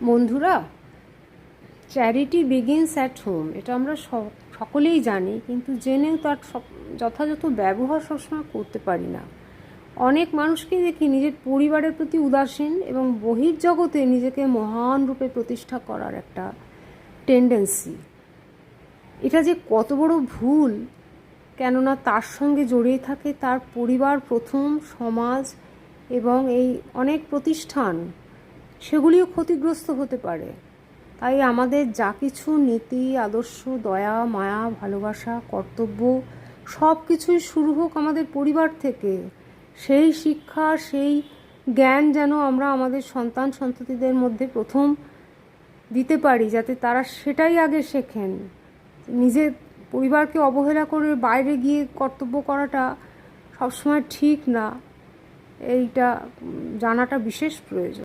বন্ধুরা, charity begins at home, এটা আমরা সকলেই জানি, কিন্তু জেনেও তার যথাযথ ব্যবহার সবসময় করতে পারি না। অনেক মানুষকেই দেখি নিজের পরিবারের প্রতি উদাসীন এবং বহির্জগতে নিজেকে মহান রূপে প্রতিষ্ঠা করার একটা টেন্ডেন্সি। এটা যে কত বড় ভুল, কেননা তার সঙ্গে জড়িয়ে থাকে তার পরিবার প্রথম, সমাজ এবং এই অনেক প্রতিষ্ঠান, সেগুলিও ক্ষতিগ্রস্ত হতে পারে। তাই আমাদের যা কিছু নীতি, আদর্শ, দয়া, মায়া, ভালোবাসা, কর্তব্য সব কিছুই শুরু হোক আমাদের পরিবার থেকে। সেই শিক্ষা, সেই জ্ঞান যেন আমরা আমাদের সন্তান সন্ততিদের মধ্যে প্রথম দিতে পারি, যাতে তারা সেটাই আগে শেখেন। নিজের পরিবারকে অবহেলা করে বাইরে গিয়ে কর্তব্য করাটা সবসময় ঠিক না, এইটা জানাটা বিশেষ প্রয়োজন।